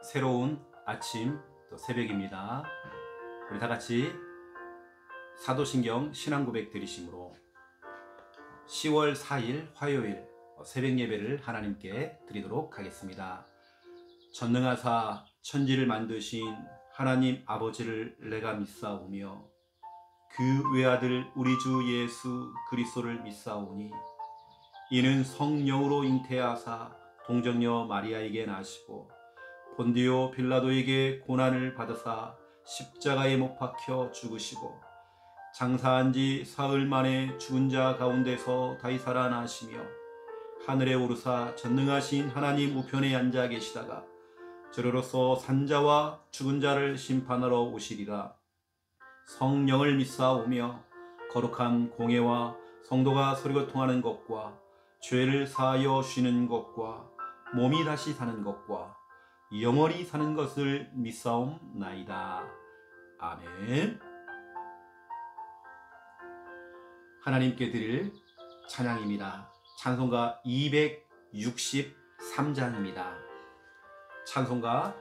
새로운 아침 또 새벽입니다. 우리 다 같이 사도신경 신앙고백 드리심으로 10월 4일 화요일 새벽 예배를 하나님께 드리도록 하겠습니다. 전능하사 천지를 만드신 하나님 아버지를 내가 믿사오며 그 외아들 우리 주 예수 그리스도를 믿사오니 이는 성령으로 잉태하사 동정녀 마리아에게 나시고 본디오 빌라도에게 고난을 받으사 십자가에 못 박혀 죽으시고 장사한 지 사흘 만에 죽은 자 가운데서 다시 살아나시며 하늘에 오르사 전능하신 하나님 우편에 앉아 계시다가 저로서 산자와 죽은 자를 심판하러 오시리라. 성령을 믿사오며 거룩한 공회와 성도가 서로 통하는 것과 죄를 사하여 쉬는 것과 몸이 다시 사는 것과 영원히 사는 것을 믿사옵나이다. 아멘. 하나님께 드릴 찬양입니다. 찬송가 263장입니다. 찬송가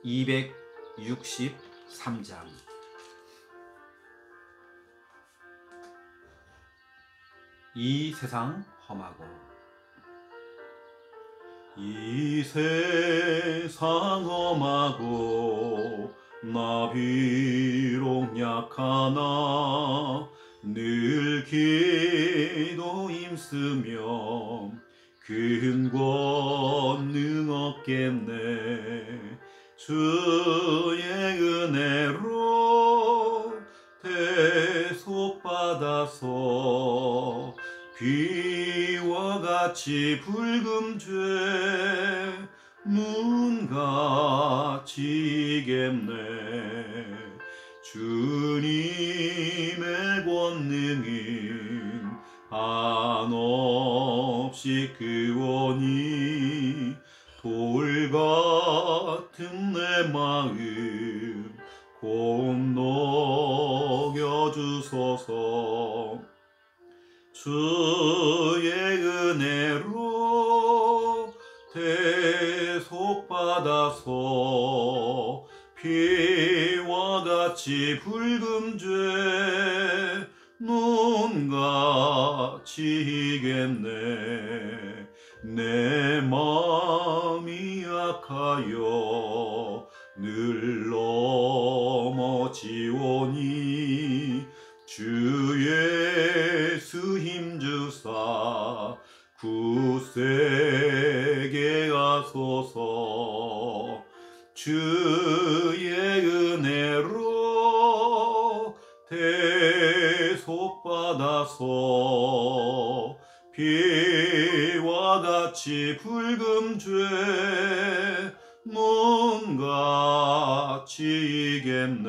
263장. 이 세상 험하고 이 세상 험하고 나 비록 약하나 늘 기도 힘쓰며 큰 권능 얻겠네. 주의 은혜로 대속받아서 비와 같이 붉은 죄 문같이 이겠네. 주님의 권능은 한없이 크오니 돌같은 내 마음 곧 녹여주소서. 주의 은혜로 대속받아서 피와 같이 붉은 죄 눈같이 이겠네. 내 마음이 약하여 늘 넘어지오니 주 예수 힘주사 굳세게 하소서. 주의 은혜로 대속받아서 피와 같이 붉은 죄 눈같이 이겠네.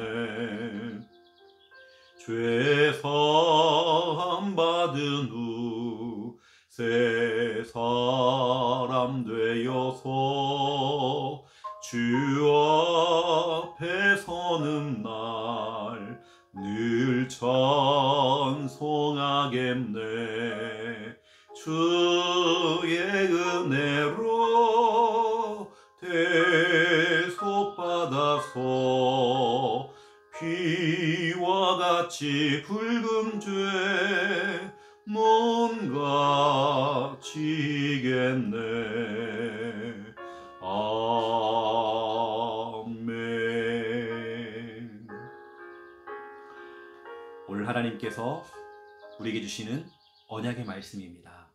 죄 사함 받은 후 새 사람 되어서 주 앞에 서는 날 늘 찬송하겠네. 주의 은혜로 대속받아서 피와 같이 붉은 죄 눈같이 이겠네. 아멘. 오늘 하나님께서 우리에게 주시는 언약의 말씀입니다.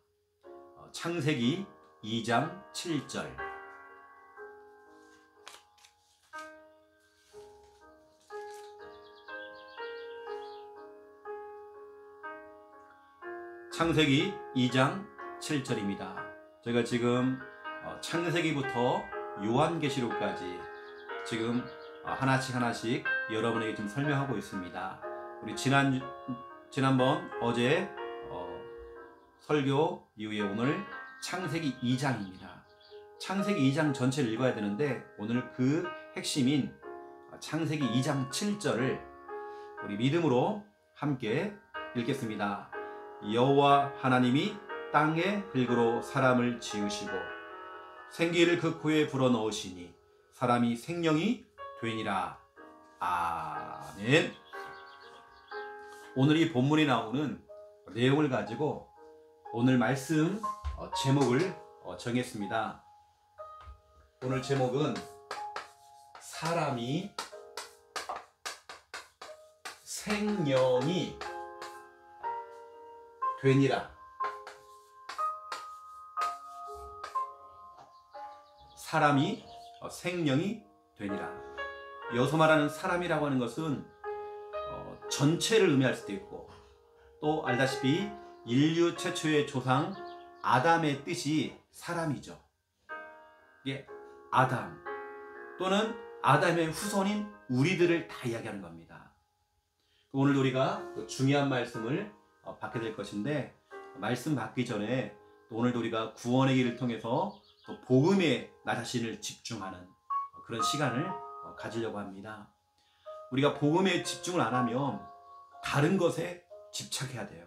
창세기 2장 7절. 창세기 2장 7절입니다. 저희가 지금 창세기부터 요한계시록까지 지금 하나씩 여러분에게 좀 설명하고 있습니다. 우리 지난번 어제 설교 이후에 오늘 창세기 2장입니다. 창세기 2장 전체를 읽어야 되는데 오늘 그 핵심인 창세기 2장 7절을 우리 믿음으로 함께 읽겠습니다. 여호와 하나님이 땅의 흙으로 사람을 지으시고 생기를 그 코에 불어넣으시니 사람이 생명이 되니라. 아멘. 오늘 이 본문에 나오는 내용을 가지고 오늘 말씀 제목을 정했습니다. 오늘 제목은 사람이 생명이 되니라. 사람이 생명이 되니라. 여기서 말하는 사람이라고 하는 것은 전체를 의미할 수도 있고, 또 알다시피 인류 최초의 조상 아담의 뜻이 사람이죠. 이게 아담 또는 아담의 후손인 우리들을 다 이야기하는 겁니다. 오늘 우리가 중요한 말씀을 받게 될 것인데, 말씀 받기 전에 오늘도 우리가 구원의 길을 통해서 또 복음에 나 자신을 집중하는 그런 시간을 가지려고 합니다. 우리가 복음에 집중을 안 하면 다른 것에 집착해야 돼요.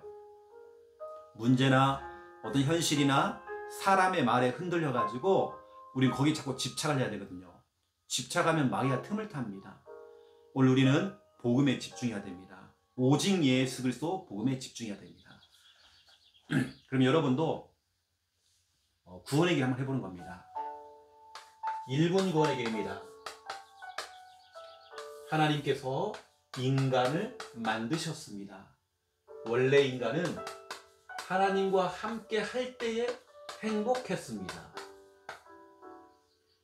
문제나 어떤 현실이나 사람의 말에 흔들려 가지고 우리는 거기 자꾸 집착을 해야 되거든요. 집착하면 마귀가 틈을 탑니다. 오늘 우리는 복음에 집중해야 됩니다. 오직 예수 그리스도 복음에 집중해야 됩니다. 그럼 여러분도 구원의 길 한번 해보는 겁니다. 1분 구원의 길입니다. 하나님께서 인간을 만드셨습니다. 원래 인간은 하나님과 함께 할 때에 행복했습니다.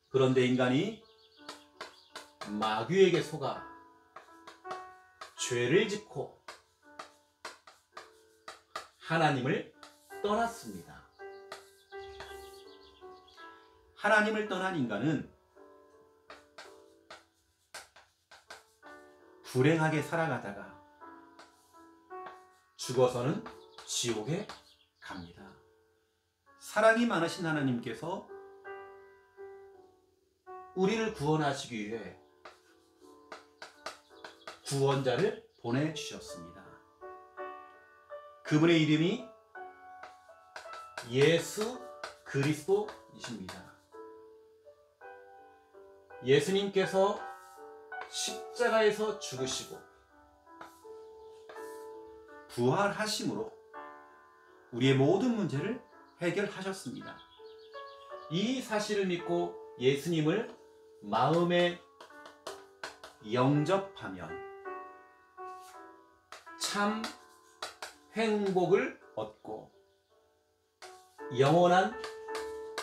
그런데 인간이 마귀에게 속아 죄를 짓고 하나님을 떠났습니다. 하나님을 떠난 인간은 불행하게 살아가다가 죽어서는 지옥에 갑니다. 사랑이 많으신 하나님께서 우리를 구원하시기 위해 구원자를 보내주셨습니다. 그분의 이름이 예수 그리스도이십니다. 예수님께서 십자가에서 죽으시고 부활하심으로 우리의 모든 문제를 해결하셨습니다. 이 사실을 믿고 예수님을 마음에 영접하면 참 행복을 얻고 영원한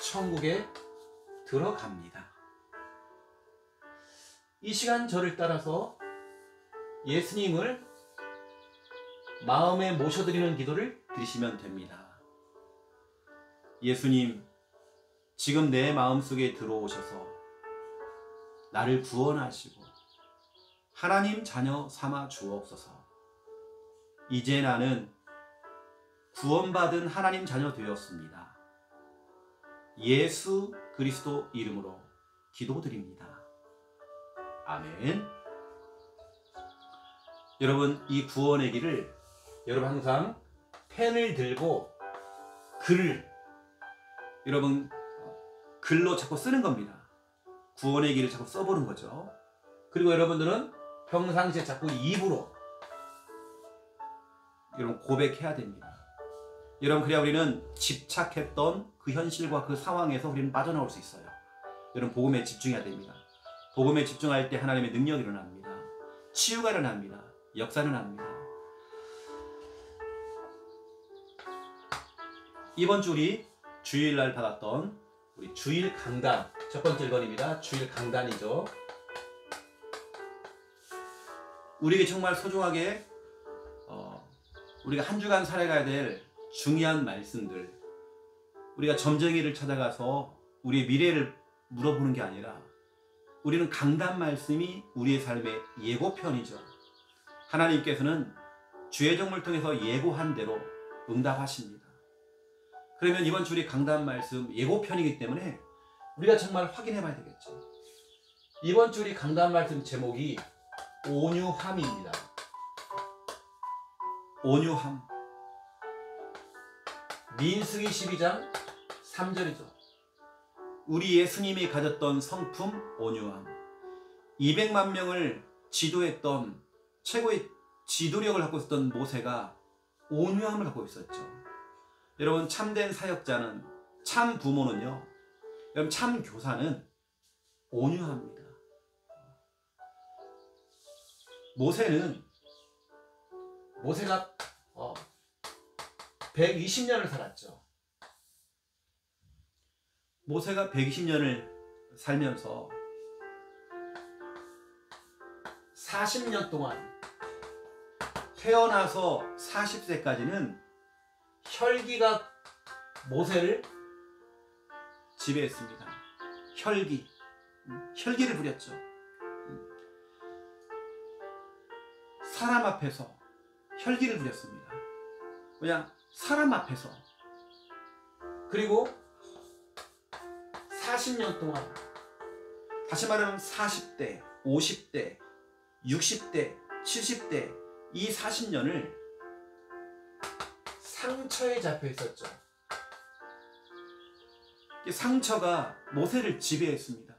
천국에 들어갑니다. 이 시간 저를 따라서 예수님을 마음에 모셔드리는 기도를 드리시면 됩니다. 예수님, 지금 내 마음속에 들어오셔서 나를 구원하시고 하나님 자녀 삼아 주옵소서. 이제 나는 구원받은 하나님 자녀 되었습니다. 예수 그리스도 이름으로 기도드립니다. 아멘. 여러분, 이 구원의 길을 여러분 항상 펜을 들고 여러분 글로 자꾸 쓰는 겁니다. 구원의 길을 자꾸 써보는 거죠. 그리고 여러분들은 평상시에 자꾸 입으로 여러분 고백해야 됩니다. 여러분, 그래야 우리는 집착했던 그 현실과 그 상황에서 우리는 빠져나올 수 있어요. 여러분, 복음에 집중해야 됩니다. 복음에 집중할 때 하나님의 능력이 일어납니다. 치유가 일어납니다. 역사는 납니다. 이번 주 우리 주일날 받았던 우리 주일 강단, 첫 번째 1번입니다. 주일 강단이죠. 우리에게 정말 소중하게 우리가 한 주간 살아가야 될 중요한 말씀들, 우리가 점쟁이를 찾아가서 우리의 미래를 물어보는 게 아니라 우리는 강단 말씀이 우리의 삶의 예고편이죠. 하나님께서는 주의 종을 통해서 예고한 대로 응답하십니다. 그러면 이번 주 우리 강단 말씀 예고편이기 때문에 우리가 정말 확인해 봐야 되겠죠. 이번 주 우리 강단 말씀 제목이 온유함입니다. 온유함. 민수기 12장 3절이죠. 우리 예수님이 가졌던 성품 온유함, 200만 명을 지도했던 최고의 지도력을 갖고 있었던 모세가 온유함을 갖고 있었죠. 여러분, 참된 사역자는, 참 부모는요, 여러분, 참 교사는 온유합니다. 모세가 120년을 살았죠. 모세가 120년을 살면서 40년 동안, 태어나서 40세까지는 혈기가 모세를 지배했습니다. 혈기를 부렸죠. 사람 앞에서 혈기를 부렸습니다. 그냥 사람 앞에서. 그리고 40년 동안, 다시 말하면 40대, 50대, 60대, 70대, 이 40년을 상처에 잡혀 있었죠. 이 상처가 모세를 지배했습니다.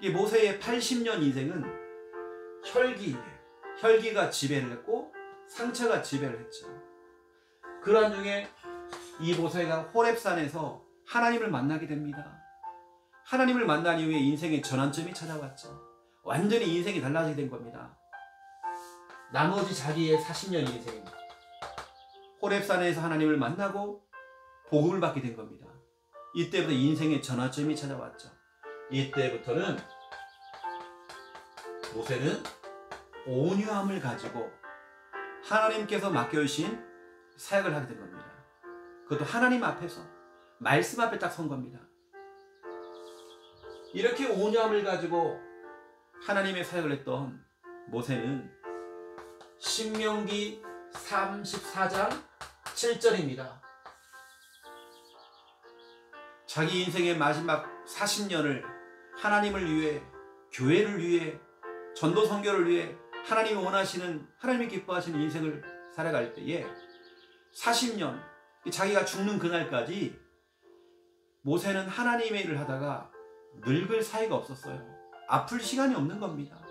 이 모세의 80년 인생은 혈기가 지배를 했고 상처가 지배를 했죠. 그러한 중에 이 모세가 호렙산에서 하나님을 만나게 됩니다. 하나님을 만난 이후에 인생의 전환점이 찾아왔죠. 완전히 인생이 달라지게 된 겁니다. 나머지 자기의 40년 인생, 호렙산에서 하나님을 만나고 복음을 받게 된 겁니다. 이때부터 인생의 전환점이 찾아왔죠. 이때부터는 모세는 온유함을 가지고 하나님께서 맡겨주신 사역을 하게 된 겁니다. 그것도 하나님 앞에서, 말씀 앞에 딱 선 겁니다. 이렇게 온유함을 가지고 하나님의 사역을 했던 모세는 신명기 34장 7절입니다. 자기 인생의 마지막 40년을 하나님을 위해, 교회를 위해, 전도 선교를 위해 하나님이 원하시는, 하나님이 기뻐하시는 인생을 살아갈 때에 40년, 자기가 죽는 그날까지 모세는 하나님의 일을 하다가 늙을 사이가 없었어요. 아플 시간이 없는 겁니다.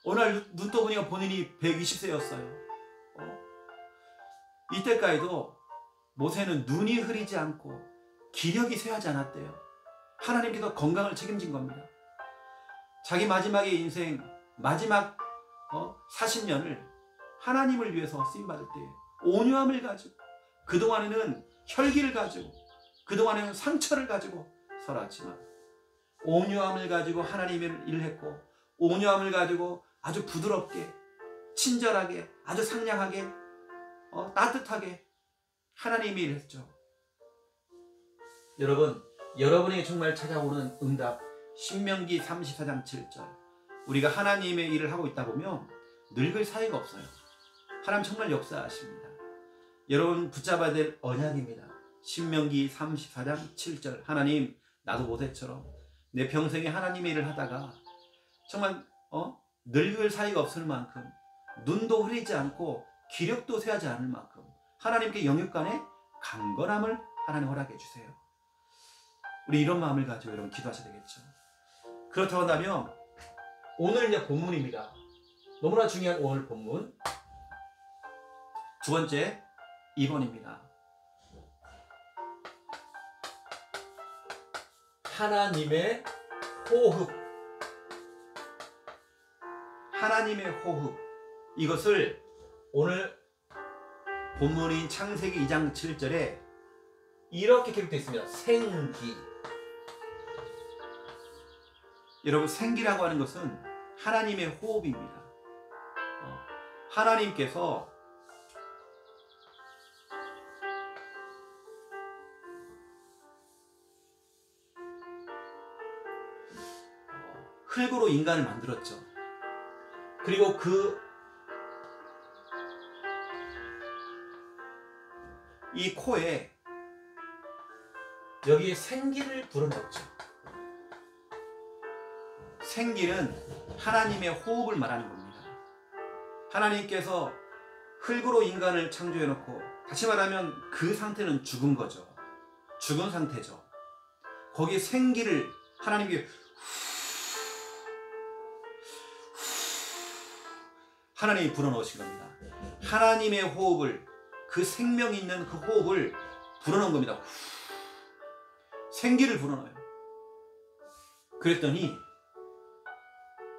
어느 날 눈 떠보니까 본인이 120세였어요. 이때까지도 모세는 눈이 흐리지 않고 기력이 쇠하지 않았대요. 하나님께서 건강을 책임진 겁니다. 자기 마지막의 인생, 마지막 40년을 하나님을 위해서 쓰임받을 때 온유함을 가지고, 그동안에는 혈기를 가지고, 그동안에는 상처를 가지고 살았지만 온유함을 가지고 하나님의 일을 했고, 온유함을 가지고 아주 부드럽게, 친절하게, 아주 상냥하게, 따뜻하게 하나님의 일을 했죠. 여러분, 여러분에게 정말 찾아오는 응답, 신명기 34장 7절. 우리가 하나님의 일을 하고 있다 보면 늙을 사이가 없어요. 하나님 정말 역사하십니다. 여러분 붙잡아야 될 언약입니다. 신명기 34장 7절. 하나님, 나도 모세처럼 내 평생에 하나님의 일을 하다가 정말 늙을 사이가 없을 만큼, 눈도 흐리지 않고 기력도 쇠하지 않을 만큼 하나님께 영육간의 강건함을 하나님 허락해 주세요. 우리 이런 마음을 가지고 여러분 기도하셔야 되겠죠. 그렇다고 한다면 오늘 이제 본문입니다. 너무나 중요한 오늘 본문 두 번째 2번입니다. 하나님의 호흡. 하나님의 호흡. 이것을 오늘 본문인 창세기 2장 7절에 이렇게 기록되어 있습니다. 생기. 여러분, 생기라고 하는 것은 하나님의 호흡입니다. 하나님께서 흙으로 인간을 만들었죠. 그리고 이 코에 여기에 생기를 불어넣었죠. 생기는 하나님의 호흡을 말하는 겁니다. 하나님께서 흙으로 인간을 창조해놓고, 다시 말하면 그 상태는 죽은 거죠. 죽은 상태죠. 거기에 생기를 하나님이 불어넣으신 겁니다. 하나님의 호흡을, 그 생명 있는 그 호흡을 불어넣은 겁니다. 생기를 불어넣어요. 그랬더니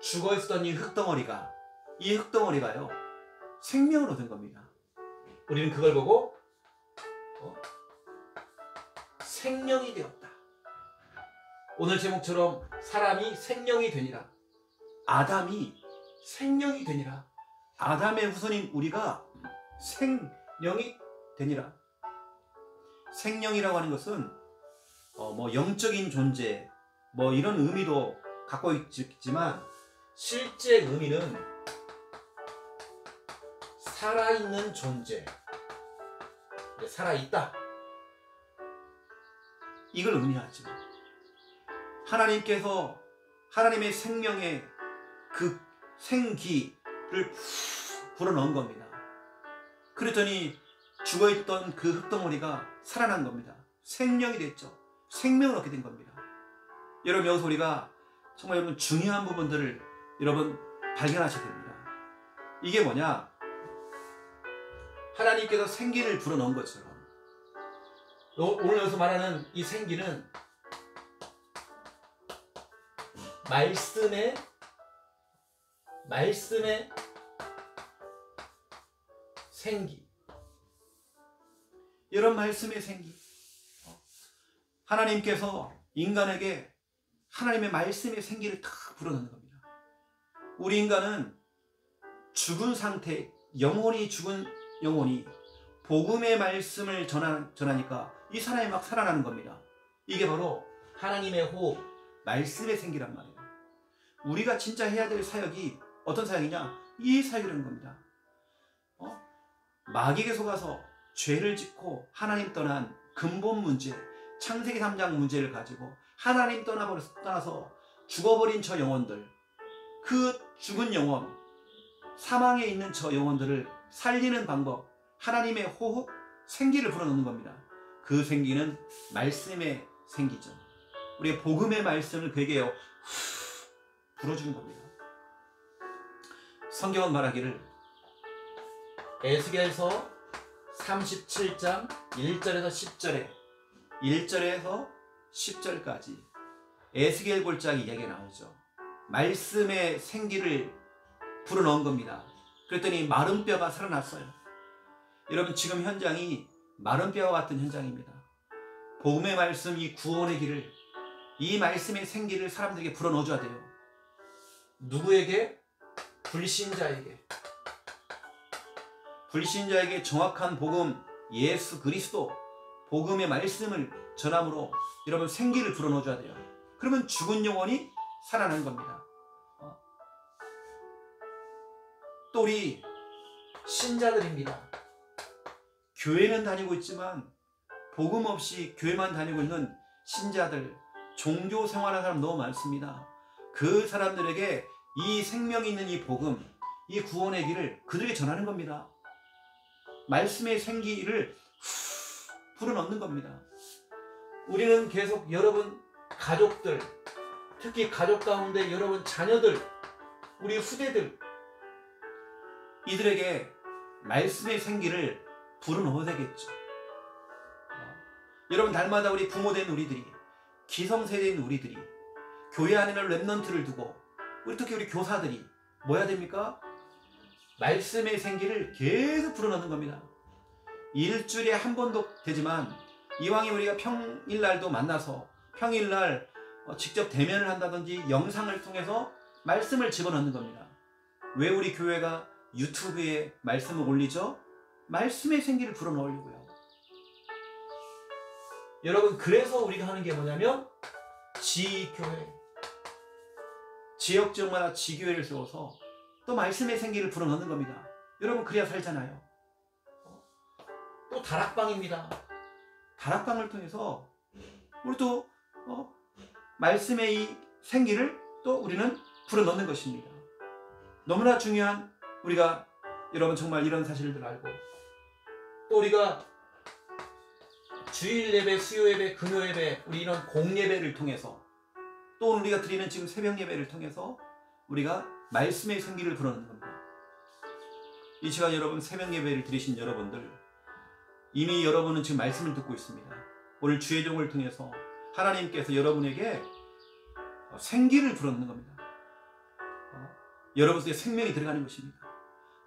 죽어있었던 이 흙덩어리가요 생명을 얻은 겁니다. 우리는 그걸 보고 생명이 되었다. 오늘 제목처럼 사람이 생명이 되니라, 아담이 생명이 되니라, 아담의 후손인 우리가 생명이 되니라. 생명이라고 하는 것은 뭐 영적인 존재 뭐 이런 의미도 갖고 있지만, 실제 의미는 살아있는 존재, 살아있다, 이걸 의미하죠. 하나님께서 하나님의 생명의 그 생기를 불어넣은 겁니다. 그랬더니 죽어있던 그 흙덩어리가 살아난 겁니다. 생명이 됐죠. 생명을 얻게 된 겁니다. 여러분, 여기서 우리가 정말 여러분 중요한 부분들을 여러분 발견하셔야 됩니다. 이게 뭐냐? 하나님께서 생기를 불어넣은 것처럼 오늘 여기서 말하는 이 생기는 말씀의 생기, 이런 말씀의 생기, 하나님께서 인간에게 하나님의 말씀의 생기를 다 불어넣는 겁니다. 우리 인간은 죽은 상태, 영혼이 죽은 영혼이 복음의 말씀을 전하니까 이 사람이 막 살아나는 겁니다. 이게 바로 하나님의 호흡, 말씀의 생기란 말이에요. 우리가 진짜 해야 될 사역이 어떤 사역이냐? 이 사역이라는 겁니다. 마귀에게 속아서 죄를 짓고 하나님 떠난 근본 문제, 창세기 3장 문제를 가지고 하나님 떠나서 죽어버린 저 영혼들, 그 죽은 영혼, 사망에 있는 저 영혼들을 살리는 방법, 하나님의 호흡, 생기를 불어넣는 겁니다. 그 생기는 말씀의 생기죠. 우리가 복음의 말씀을 그에게 불어주는 겁니다. 성경은 말하기를 에스겔서 37장 1절에서 10절에 1절에서 10절까지 에스겔 골짜기 이야기가 나오죠. 말씀의 생기를 불어넣은 겁니다. 그랬더니 마른 뼈가 살아났어요. 여러분, 지금 현장이 마른 뼈와 같은 현장입니다. 복음의 말씀, 이 구원의 길을, 이 말씀의 생기를 사람들에게 불어넣어줘야 돼요. 누구에게? 불신자에게 정확한 복음, 예수 그리스도, 복음의 말씀을 전함으로 여러분 생기를 불어넣어줘야 돼요. 그러면 죽은 영혼이 살아나는 겁니다. 또 우리 신자들입니다. 교회는 다니고 있지만 복음 없이 교회만 다니고 있는 신자들, 종교 생활하는 사람 너무 많습니다. 그 사람들에게 이 생명 있는 이 복음, 이 구원의 길을 그들에게 전하는 겁니다. 말씀의 생기를 불어넣는 겁니다. 우리는 계속 여러분 가족들, 특히 가족 가운데 여러분 자녀들, 우리 후대들, 이들에게 말씀의 생기를 불어넣어야 되겠죠. 여러분, 날마다 우리 부모된 우리들이, 기성세대인 우리들이, 교회 안에는 랩넌트를 두고 특히 우리 교사들이 뭐 해야 됩니까? 말씀의 생기를 계속 불어넣는 겁니다. 일주일에 한 번도 되지만 이왕에 우리가 평일날도 만나서 평일날 직접 대면을 한다든지 영상을 통해서 말씀을 집어넣는 겁니다. 왜 우리 교회가 유튜브에 말씀을 올리죠? 말씀의 생기를 불어넣으려고요. 여러분, 그래서 우리가 하는 게 뭐냐면 지교회, 지역적마다 지교회를 세워서 또 말씀의 생기를 불어넣는 겁니다. 여러분, 그래야 살잖아요. 또 다락방입니다. 다락방을 통해서 우리 또 말씀의 이 생기를 또 우리는 불어넣는 것입니다. 너무나 중요한, 우리가 여러분 정말 이런 사실들 알고, 또 우리가 주일 예배, 수요 예배, 금요 예배, 우리 이런 공예배를 통해서 또 오늘 우리가 드리는 지금 새벽 예배를 통해서 우리가 말씀의 생기를 불어넣는 겁니다. 이 시간 여러분 새벽 예배를 드리신 여러분들, 이미 여러분은 지금 말씀을 듣고 있습니다. 오늘 주의 종을 통해서 하나님께서 여러분에게 생기를 불어넣는 겁니다. 여러분 속에 생명이 들어가는 것입니다.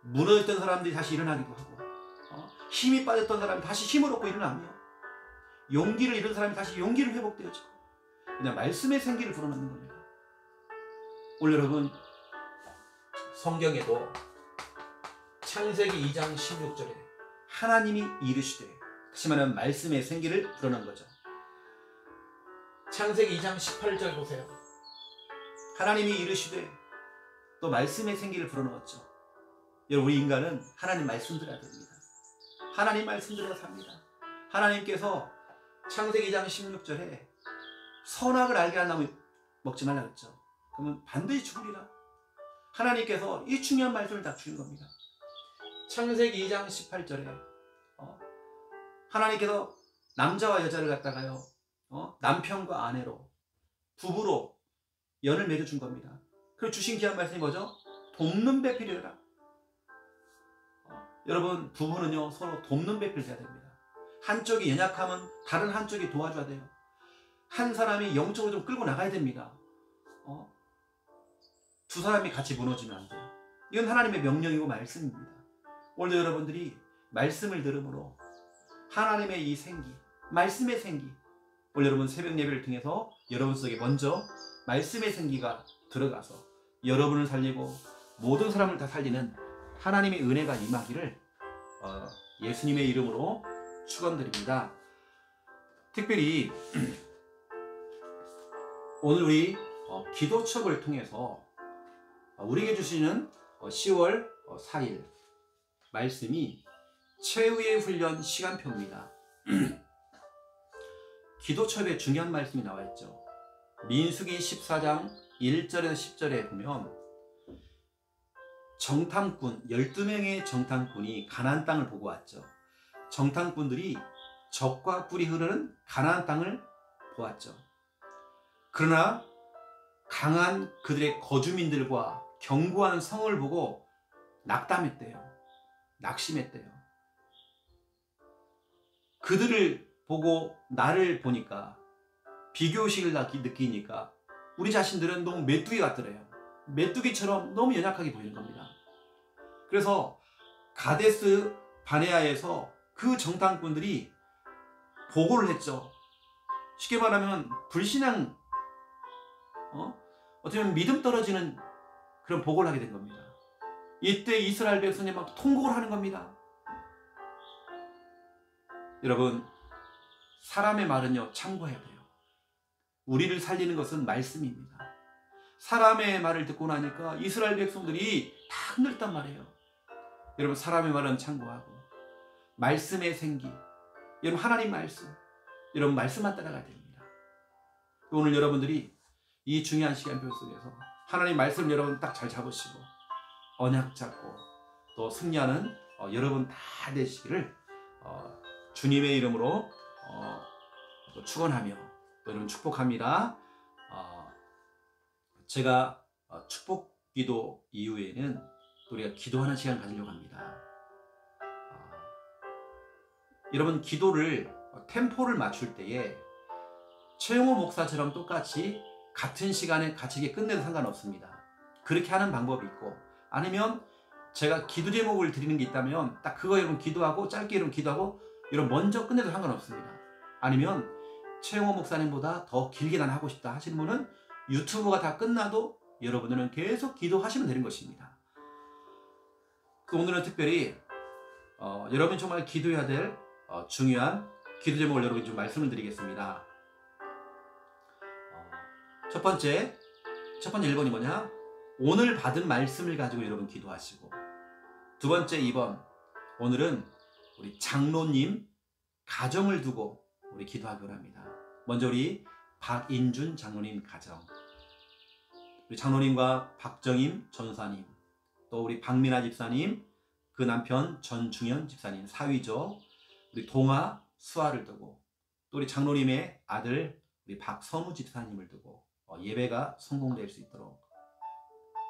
무너졌던 사람들이 다시 일어나기도 하고, 힘이 빠졌던 사람이 다시 힘을 얻고 일어나며, 용기를 잃은 사람이 다시 용기를 회복되어지고, 그냥 말씀의 생기를 불어넣는 겁니다. 오늘 여러분 성경에도 창세기 2장 16절에 하나님이 이르시되, 다시 말하면 말씀의 생기를 불어넣은 거죠. 창세기 2장 18절 보세요. 하나님이 이르시되 또 말씀의 생기를 불어넣었죠. 여러분, 우리 인간은 하나님 말씀 들어야 됩니다. 하나님 말씀 들어야 삽니다. 하나님께서 창세기 2장 16절에 선악을 알게 한 나무 먹지 말라 그랬죠. 그러면 반드시 죽으리라. 하나님께서 이 중요한 말씀을 다 주신 겁니다. 창세기 2장 18절에 하나님께서 남자와 여자를 갖다가요, 남편과 아내로, 부부로 연을 맺어준 겁니다. 그리고 주신 귀한 말씀이 뭐죠? 돕는 배필이라. 여러분, 부부는요 서로 돕는 배필이 돼야 됩니다. 한쪽이 연약하면 다른 한쪽이 도와줘야 돼요. 한 사람이 영적으로 좀 끌고 나가야 됩니다. 두 사람이 같이 무너지면 안 돼요. 이건 하나님의 명령이고 말씀입니다. 오늘도 여러분들이 말씀을 들음으로 하나님의 이 생기, 말씀의 생기, 오늘 여러분 새벽 예배를 통해서 여러분 속에 먼저 말씀의 생기가 들어가서 여러분을 살리고 모든 사람을 다 살리는 하나님의 은혜가 임하기를 예수님의 이름으로 축원드립니다. 특별히 오늘 우리 기도첩을 통해서 우리에게 주시는 10월 4일 말씀이 최후의 훈련 시간표입니다. 기도첩에 중요한 말씀이 나와 있죠. 민수기 14장 1절에서 10절에 보면 정탐꾼 12명의 정탐꾼이 가나안 땅을 보고 왔죠. 정탐꾼들이 적과 꿀이 흐르는 가나안 땅을 보았죠. 그러나 강한 그들의 거주민들과 견고한 성을 보고 낙담했대요. 낙심했대요. 그들을 보고 나를 보니까 비교의식을 느끼니까 우리 자신들은 너무 메뚜기 같더래요. 메뚜기처럼 너무 연약하게 보이는 겁니다. 그래서 가데스 바네아에서 그 정탐꾼들이 보고를 했죠. 쉽게 말하면 불신앙, 어떻게 보면 믿음 떨어지는 그런 보고를 하게 된 겁니다. 이때 이스라엘 백성이 막 통곡을 하는 겁니다. 여러분, 사람의 말은요 참고해야 돼요. 우리를 살리는 것은 말씀입니다. 사람의 말을 듣고 나니까 이스라엘 백성들이 다 흔들단 말이에요. 여러분, 사람의 말은 참고하고 말씀의 생기, 여러분 하나님 말씀, 여러분 말씀만 따라가야 됩니다. 오늘 여러분들이 이 중요한 시간표 속에서 하나님 말씀 여러분 딱 잘 잡으시고 언약 잡고 또 승리하는 여러분 다 되시기를 주님의 이름으로 또 축원하며 또 여러분 축복합니다. 제가 축복 기도 이후에는 또 우리가 기도하는 시간 가지려고 합니다. 여러분, 기도를 템포를 맞출 때에 최용호 목사처럼 똑같이 같은 시간에 같이 끝내도 상관없습니다. 그렇게 하는 방법이 있고, 아니면 제가 기도 제목을 드리는 게 있다면 딱 그거 여러분 기도하고 짧게 여러분 기도하고 여러분 먼저 끝내도 상관없습니다. 아니면 최용호 목사님보다 더 길게 난 하고 싶다 하시는 분은 유튜브가 다 끝나도 여러분들은 계속 기도하시면 되는 것입니다. 오늘은 특별히 여러분이 정말 기도해야 될 중요한 기도 제목을 여러분 좀 말씀을 드리겠습니다. 첫 번째 1번이 뭐냐? 오늘 받은 말씀을 가지고 여러분 기도하시고, 두 번째 2번, 오늘은 우리 장로님 가정을 두고 우리 기도하기로 합니다. 먼저 우리 박인준 장로님 가정, 우리 장로님과 박정임 전사님, 또 우리 박민아 집사님, 그 남편 전중현 집사님 사위죠. 우리 동아 수아를 두고 또 우리 장로님의 아들 우리 박선우 집사님을 두고 예배가 성공될 수 있도록,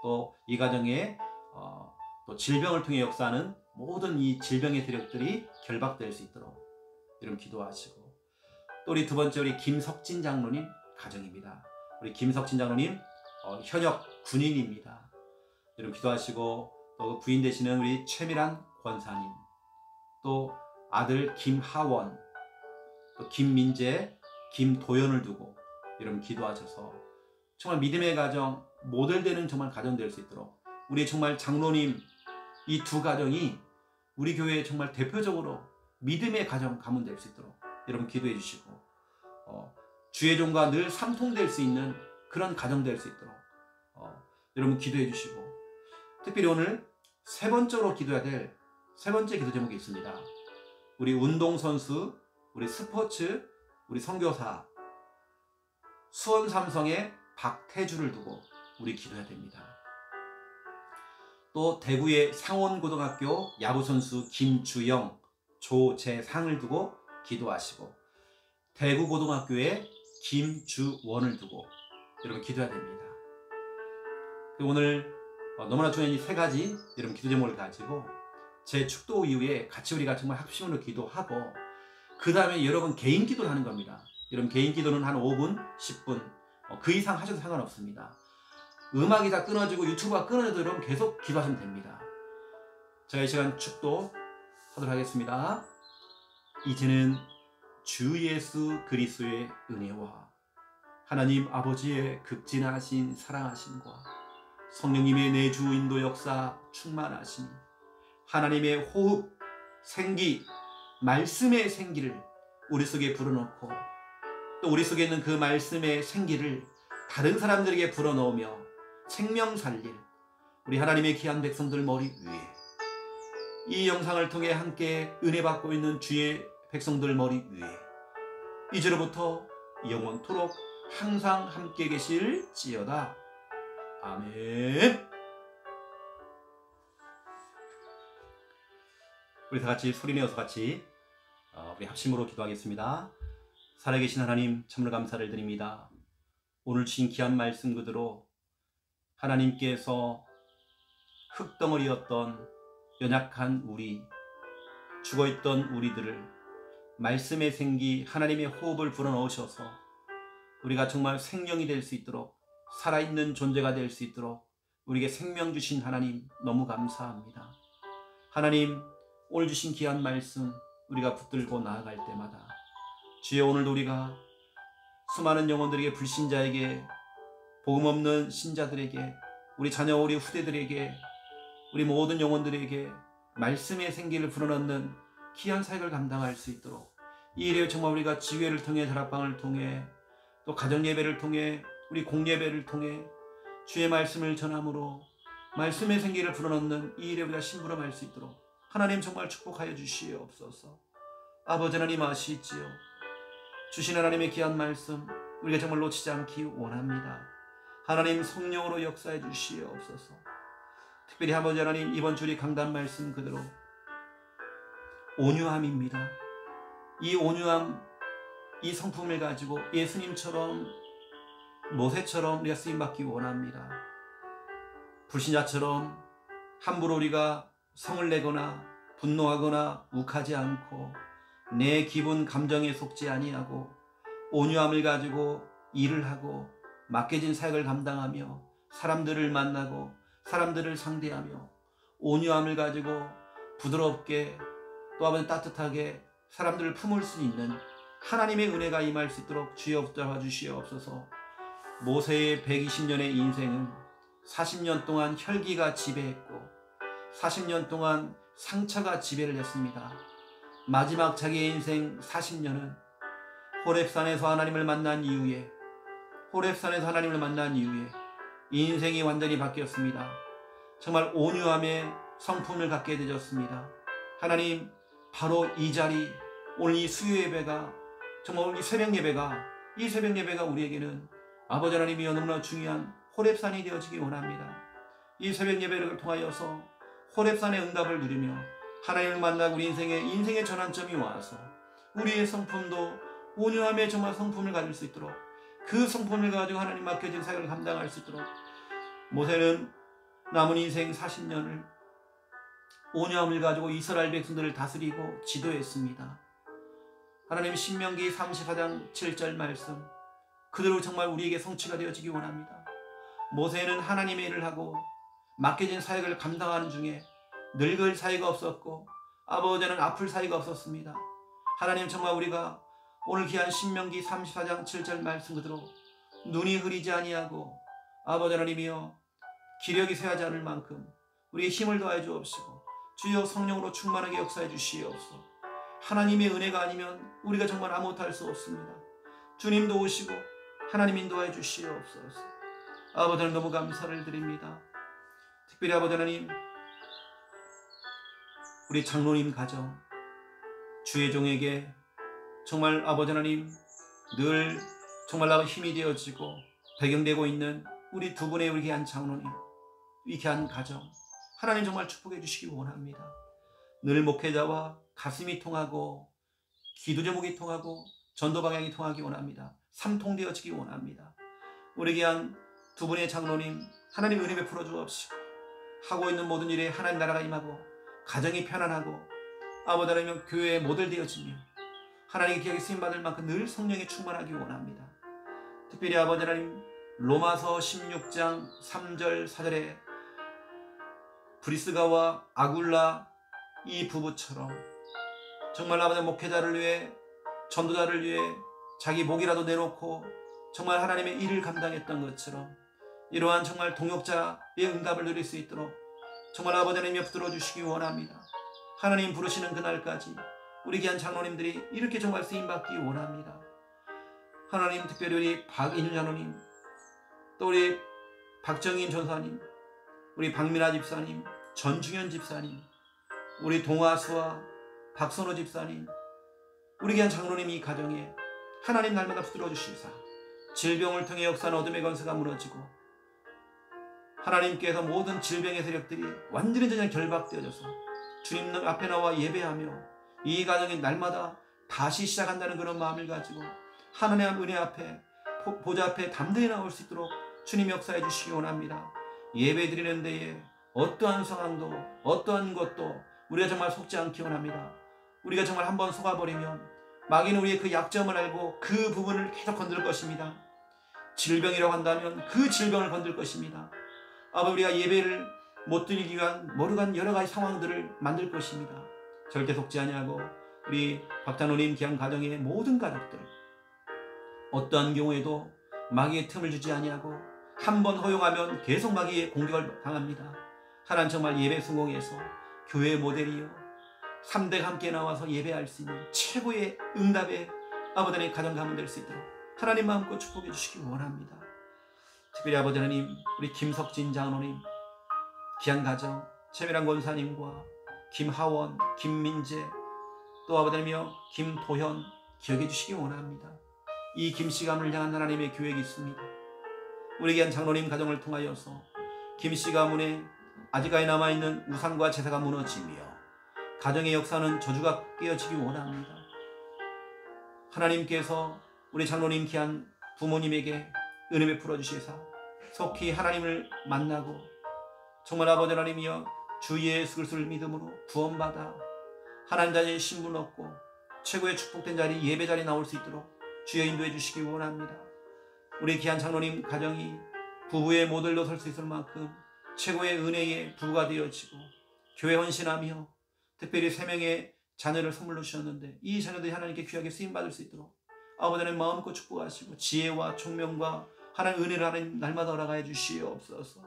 또 이 가정에 또 질병을 통해 역사하는 모든 이 질병의 세력들이 결박될 수 있도록 이런 기도하시고, 또 우리 두 번째 우리 김석진 장로님 가정입니다. 우리 김석진 장로님 현역 군인입니다. 이런 기도하시고, 또 부인 되시는 우리 최미란 권사님, 또 아들 김하원, 또 김민재, 김도연을 두고 이런 기도하셔서 정말 믿음의 가정, 모델되는 정말 가정 될 수 있도록, 우리 정말 장로님 이 두 가정이 우리 교회에 정말 대표적으로 믿음의 가정 가문 될 수 있도록 여러분 기도해 주시고, 주의 종과 늘 상통될 수 있는 그런 가정 될 수 있도록 여러분 기도해 주시고, 특별히 오늘 세 번째로 기도해야 될 세 번째 기도 제목이 있습니다. 우리 운동선수, 우리 스포츠, 우리 선교사 수원 삼성의 박태주를 두고 우리 기도해야 됩니다. 또 대구의 상원고등학교 야구선수 김주영, 조재상을 두고 기도하시고, 대구고등학교의 김주원을 두고 여러분 기도해야 됩니다. 오늘 너무나 중요한 이 세 가지 여러분 기도 제목을 가지고 제 축도 이후에 같이 우리가 정말 합심으로 기도하고, 그 다음에 여러분 개인 기도를 하는 겁니다. 여러분 개인 기도는 한 5분, 10분 그 이상 하셔도 상관없습니다. 음악이 다 끊어지고 유튜브가 끊어져도 여러분 계속 기도하시면 됩니다. 제가 이 시간 축도 하도록 하겠습니다. 이제는 주 예수 그리스도의 은혜와 하나님 아버지의 극진하신 사랑하심과 성령님의 내주 인도 역사 충만하심이, 하나님의 호흡, 생기, 말씀의 생기를 우리 속에 불어넣고, 또 우리 속에 있는 그 말씀의 생기를 다른 사람들에게 불어넣으며 생명 살릴 우리 하나님의 귀한 백성들 머리 위에, 이 영상을 통해 함께 은혜 받고 있는 주의 백성들 머리 위에 이제로부터 영원토록 항상 함께 계실지어다. 아멘. 우리 다 같이 소리내어서 같이 우리 합심으로 기도하겠습니다. 살아계신 하나님, 참으로 감사를 드립니다. 오늘 주신 귀한 말씀 그대로 하나님께서 흙덩어리였던 연약한 우리, 죽어있던 우리들을 말씀의 생기, 하나님의 호흡을 불어넣으셔서 우리가 정말 생명이 될 수 있도록, 살아있는 존재가 될 수 있도록 우리에게 생명 주신 하나님 너무 감사합니다. 하나님, 오늘 주신 귀한 말씀 우리가 붙들고 나아갈 때마다 주여, 오늘도 우리가 수많은 영혼들에게, 불신자에게, 복음 없는 신자들에게, 우리 자녀, 우리 후대들에게, 우리 모든 영혼들에게 말씀의 생기를 불어넣는 귀한 사역을 감당할 수 있도록, 이 일에 정말 우리가 지회를 통해, 다락방을 통해, 또 가정예배를 통해, 우리 공예배를 통해 주의 말씀을 전함으로 말씀의 생기를 불어넣는 이 일에 우리가 심부름할 수 있도록 하나님 정말 축복하여 주시옵소서. 아버지 하나님 아시지요? 주신 하나님의 귀한 말씀 우리가 정말 놓치지 않기 원합니다. 하나님 성령으로 역사해 주시옵소서. 특별히 아버지 하나님, 이번 주리 강단 말씀 그대로 온유함입니다. 이 온유함, 이 성품을 가지고 예수님처럼, 모세처럼 우리가 쓰임받기 원합니다. 불신자처럼 함부로 우리가 성을 내거나 분노하거나 욱하지 않고 내 기분 감정에 속지 아니하고 온유함을 가지고 일을 하고 맡겨진 사역을 감당하며 사람들을 만나고 사람들을 상대하며 온유함을 가지고 부드럽게, 또 아버지 따뜻하게 사람들을 품을 수 있는 하나님의 은혜가 임할 수 있도록 주여 붙잡아 주시옵소서. 모세의 120년의 인생은 40년 동안 혈기가 지배했고 40년 동안 상처가 지배를 했습니다. 마지막 자기의 인생 40년은 호렙산에서 하나님을 만난 이후에 이 인생이 완전히 바뀌었습니다. 정말 온유함의 성품을 갖게 되었습니다. 하나님, 바로 이 자리, 오늘 이 수요 예배가, 정말 오늘 이 새벽 예배가 우리에게는 아버지 하나님이여 너무나 중요한 호렙산이 되어지기 원합니다. 이 새벽 예배를 통하여서 호렙산의 응답을 누리며 하나님을 만나고 우리 인생의 전환점이 와서 우리의 성품도 온유함의 정말 성품을 가질 수 있도록, 그 성품을 가지고 하나님 맡겨진 사역을 감당할 수 있도록 모세는 남은 인생 40년을 온유함을 가지고 이스라엘 백성들을 다스리고 지도했습니다. 하나님 신명기 34장 7절 말씀 그대로 정말 우리에게 성취가 되어지기 원합니다. 모세는 하나님의 일을 하고 맡겨진 사역을 감당하는 중에 늙을 사이가 없었고 아버지는 아플 사이가 없었습니다. 하나님 정말 우리가 오늘 귀한 신명기 34장 7절 말씀 그대로 눈이 흐리지 아니하고 아버지 하나님이여 기력이 쇠하지 않을 만큼 우리의 힘을 더하여 주옵시고 주여 성령으로 충만하게 역사해 주시옵소서. 하나님의 은혜가 아니면 우리가 정말 아무것도 할 수 없습니다. 주님 도우시고 하나님 인도하여 주시옵소서. 아버지 하나님 너무 감사를 드립니다. 특별히 아버지 하나님 우리 장로님 가정 주의 종에게 정말 아버지 하나님 늘 정말 나가 힘이 되어지고 배경되고 있는 우리 두 분의 우리 귀한 장로님 이 귀한 가정 하나님 정말 축복해 주시기 원합니다. 늘 목회자와 가슴이 통하고 기도 제목이 통하고 전도 방향이 통하기 원합니다. 삼통되어지기 원합니다. 우리 귀한 두 분의 장로님 하나님 은혜 베풀어 주옵시고 하고 있는 모든 일에 하나님 나라가 임하고 가정이 편안하고 아버지 하나님 교회의 모델 되어지며 하나님의 기억에 쓰임받을 만큼 늘 성령에 충만하기 원합니다. 특별히 아버지 하나님 로마서 16장 3절 4절에 브리스가와 아굴라 이 부부처럼 정말 아버지 목회자를 위해 전도자를 위해 자기 목이라도 내놓고 정말 하나님의 일을 감당했던 것처럼 이러한 정말 동역자의 응답을 누릴 수 있도록 정말 아버지 하나님 붙들어 주시기 원합니다. 하나님 부르시는 그날까지 우리 귀한 장로님들이 이렇게 정말 쓰임받기 원합니다. 하나님 특별히 우리 박인율 장로님 또 우리 박정인 전사님 우리 박민아 집사님 전중현 집사님 우리 동아수와 박선호 집사님 우리 귀한 장로님 이 가정에 하나님 날마다 붙들어 주시사 질병을 통해 역사는 어둠의 권세가 무너지고 하나님께서 모든 질병의 세력들이 완전히 전혀 결박되어져서 주님 앞에 나와 예배하며 이 가정이 날마다 다시 시작한다는 그런 마음을 가지고 하나님의 은혜 앞에 보좌 앞에 담대히 나올 수 있도록 주님 역사해 주시기 원합니다. 예배 드리는 데에 어떠한 상황도 어떠한 것도 우리가 정말 속지 않기 원합니다. 우리가 정말 한번 속아버리면 마귀는 우리의 그 약점을 알고 그 부분을 계속 건들 것입니다. 질병이라고 한다면 그 질병을 건들 것입니다. 아버지 우리가 예배를 못 드리기 위한 모르간 여러 가지 상황들을 만들 것입니다. 절대 속지 아니하고 우리 박장로님 귀한 가정의 모든 가족들 어떠한 경우에도 마귀의 틈을 주지 아니하고 한번 허용하면 계속 마귀의 공격을 당합니다. 하나님 정말 예배 성공해서 교회 모델이요 3대가 함께 나와서 예배할 수 있는 최고의 응답의 아버지 하나님 가정 가문 될 수 있도록 하나님 마음껏 축복해 주시기 원합니다. 특별히 아버지 하나님 우리 김석진 장로님 귀한 가정 최미란 권사님과 김하원 김민재 또 아버지 하나님이여 김도현 기억해 주시기 원합니다. 이 김씨가문을 향한 하나님의 계획이 있습니다. 우리 귀한 장로님 가정을 통하여서 김씨 가문에 아직까지 남아있는 우상과 제사가 무너지며 가정의 역사는 저주가 깨어지기 원합니다. 하나님께서 우리 장로님 귀한 부모님에게 은혜 베풀어 주시사 속히 하나님을 만나고 정말 아버지 하나님이여 주 예수 그리스도를 믿음으로 구원받아 하나님 자리에 신분 얻고 최고의 축복된 자리 예배 자리에 나올 수 있도록 주여 인도해 주시기 원합니다. 우리 귀한 장로님 가정이 부부의 모델로 설 수 있을 만큼 최고의 은혜의 부부가 되어지고 교회 헌신하며 특별히 3명의 자녀를 선물로 주셨는데 이 자녀들이 하나님께 귀하게 쓰임받을 수 있도록 아버지 하나님 마음껏 축복하시고 지혜와 총명과 하나님 은혜를 하나님 날마다 허락하여 주시옵소서.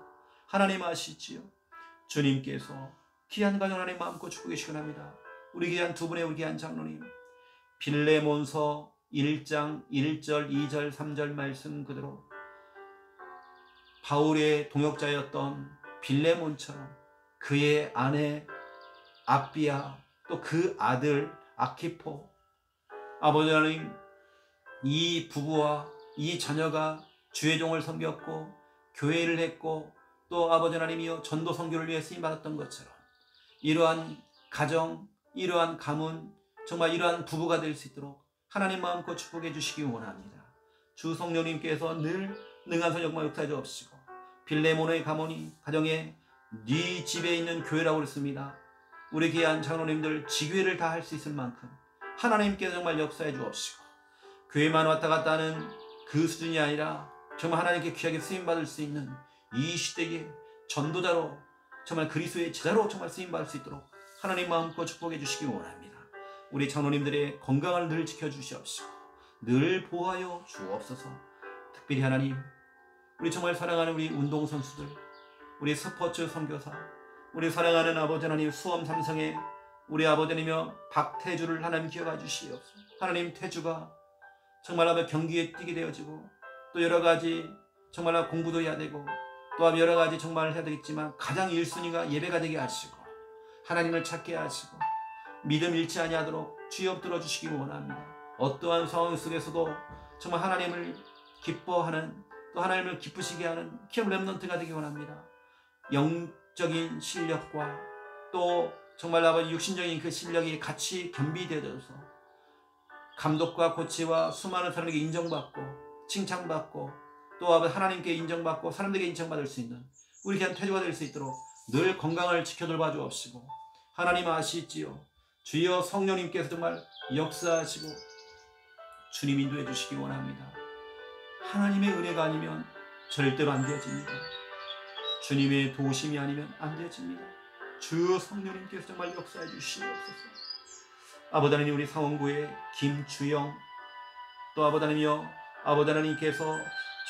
하나님 아시지요 주님께서 귀한 가정 하나님 마음껏 축복해 주시기 합니다. 우리 귀한 두 분의 우리 귀한 장로님 빌레몬서 1장 1절 2절 3절 말씀 그대로 바울의 동역자였던 빌레몬처럼 그의 아내 아비아 또 그 아들 아키포 아버지 하나님 이 부부와 이 자녀가 주의 종을 섬겼고 교회를 했고 또 아버지 하나님이여 전도 선교를 위해 쓰임받았던 것처럼 이러한 가정 이러한 가문 정말 이러한 부부가 될 수 있도록 하나님 마음껏 축복해 주시기 원합니다. 주 성령님께서 늘 능한 선역만 역사해 주옵시고, 빌레몬의 가문이 가정에 네 집에 있는 교회라고 그랬습니다. 우리 귀한 장로님들 지교회를 다 할 수 있을 만큼 하나님께서 정말 역사해 주옵시고, 교회만 왔다 갔다 하는 그 수준이 아니라 정말 하나님께 귀하게 쓰임받을 수 있는 이 시대의 전도자로, 정말 그리스도의 제자로 정말 쓰임받을 수 있도록 하나님 마음껏 축복해 주시기 원합니다. 우리 장로님들의 건강을 늘 지켜주시옵시고 늘 보호하여 주옵소서. 특별히 하나님, 우리 정말 사랑하는 우리 운동선수들, 우리 스포츠 선교사, 우리 사랑하는 아버지 하나님, 수험 삼성의 우리 아버지 하나님이여 박태주를 하나님 기억해 주시옵소서. 하나님, 태주가 정말 아버지 경기에 뛰게 되어지고, 또 여러 가지 정말 공부도 해야 되고, 또 여러 가지 정말 해야 되겠지만 가장 1순위가 예배가 되게 하시고, 하나님을 찾게 하시고, 믿음 잃지 아니하도록 주여 들어주시기 원합니다. 어떠한 상황 속에서도 정말 하나님을 기뻐하는, 또 하나님을 기쁘시게 하는 귀한 렘넌트가 되기 원합니다. 영적인 실력과 또 정말 아버지 육신적인 그 실력이 같이 겸비되어져서 감독과 코치와 수많은 사람에게 인정받고 칭찬받고, 또 아버지 하나님께 인정받고 사람들에게 인정받을 수 있는 우리 귀한 태주가 될 수 있도록 늘 건강을 지켜돌봐 주옵시고, 하나님 아시지요, 주여 성령님께서 정말 역사하시고 주님 인도해 주시기 원합니다. 하나님의 은혜가 아니면 절대로 안 되어집니다. 주님의 도우심이 아니면 안 되어집니다. 주 성령님께서 정말 역사해 주시옵소서. 아버지 하나님, 우리 상원구의 김주영, 또 아버지 하나님이여, 아버지 하나님께서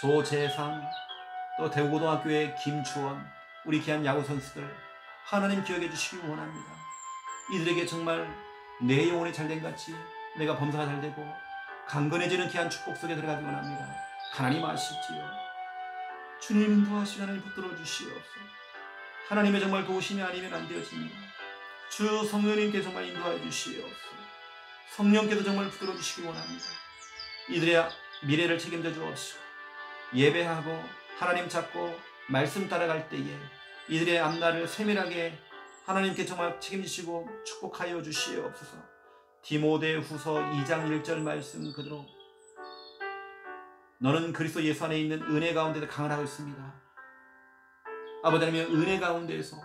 조재상, 또 대구고등학교의 김주원, 우리 귀한 야구 선수들 하나님 기억해 주시기 원합니다. 이들에게 정말 내 영혼이 잘된 같이 내가 범사가 잘되고 강건해지는 귀한 축복 속에 들어가기 원합니다. 하나님 아시지요, 주님 인도하시고 하나님 붙들어 주시옵소서. 하나님의 정말 도우심이 아니면 안 되어집니다. 주 성령님께 정말 인도하여 주시옵소서. 성령께서 정말 붙들어 주시기 원합니다. 이들의 미래를 책임져 주옵시고, 예배하고 하나님 찾고 말씀 따라갈 때에 이들의 앞날을 세밀하게 하나님께 정말 책임지시고 축복하여 주시옵소서. 디모데후서 2장 1절 말씀 그대로, 너는 그리스도 예수 안에 있는 은혜 가운데서 강하고 있습니다. 아버지 하나님, 은혜 가운데에서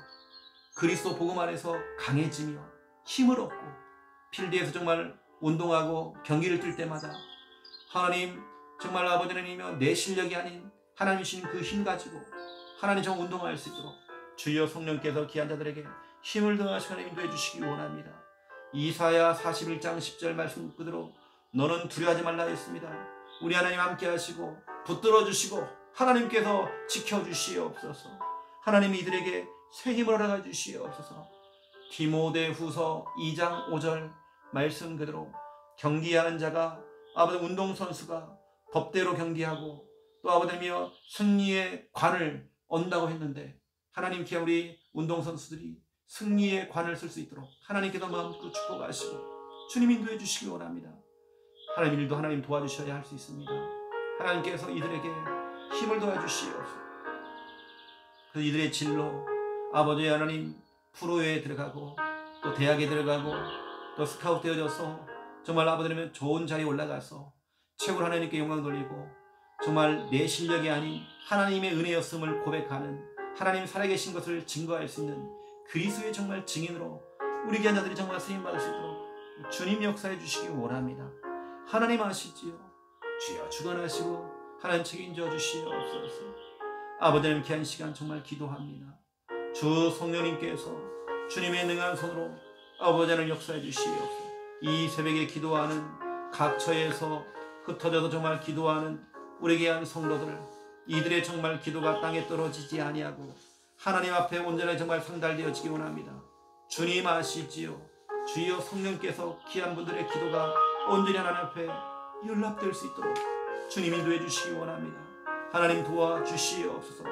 그리스도 복음 안에서 강해지며 힘을 얻고 필드에서 정말 운동하고 경기를 뛸 때마다 하나님 정말 아버지 하나님이며 내 실력이 아닌 하나님이신 그 힘 가지고 하나님 정말 운동할 수 있도록 주여 성령께서 귀한 자들에게 힘을 더하시고 하나님 인도해 주시기 원합니다. 이사야 41장 10절 말씀 그대로, 너는 두려워하지 말라 했습니다. 우리 하나님 함께 하시고 붙들어 주시고 하나님께서 지켜주시옵소서. 하나님이 이들에게 새 힘을 허락해 주시옵소서. 디모데후서 2장 5절 말씀 그대로, 경기하는 자가 아버지 운동선수가 법대로 경기하고 또 아버지며 승리의 관을 얻는다고 했는데, 하나님 귀한 우리 운동선수들이 승리의 관을 쓸 수 있도록 하나님께서 마음껏 축복하시고 주님 인도해 주시기 원합니다. 하나님 일도 하나님 도와주셔야 할 수 있습니다. 하나님께서 이들에게 힘을 도와주시옵소서. 그 이들의 진로, 아버지 하나님 프로에 들어가고 또 대학에 들어가고 또 스카우트 되어져서 정말 아버지는 좋은 자리에 올라가서 최고로 하나님께 영광 돌리고 정말 내 실력이 아닌 하나님의 은혜였음을 고백하는, 하나님 살아계신 것을 증거할 수 있는 그리스도의 정말 증인으로 우리 귀한 자들이 정말 쓰임받을 수 있도록 주님 역사해 주시기 원합니다. 하나님 아시지요, 주여 주관하시고 하나님 책임져 주시옵소서. 아버지 하나님 귀한 시간 정말 기도합니다. 주 성령님께서 주님의 능한 손으로 아버지 하나님 역사해 주시옵소서. 이 새벽에 기도하는 각처에서 흩어져서 정말 기도하는 우리 귀한 성도들, 이들의 정말 기도가 땅에 떨어지지 아니하고 하나님 앞에 온전히 정말 상달되어지기 원합니다. 주님 아시지요, 주여 성령께서 귀한 분들의 기도가 온전히 하나님 앞에 연락될 수 있도록 주님 인도해 주시기 원합니다. 하나님 도와주시옵소서.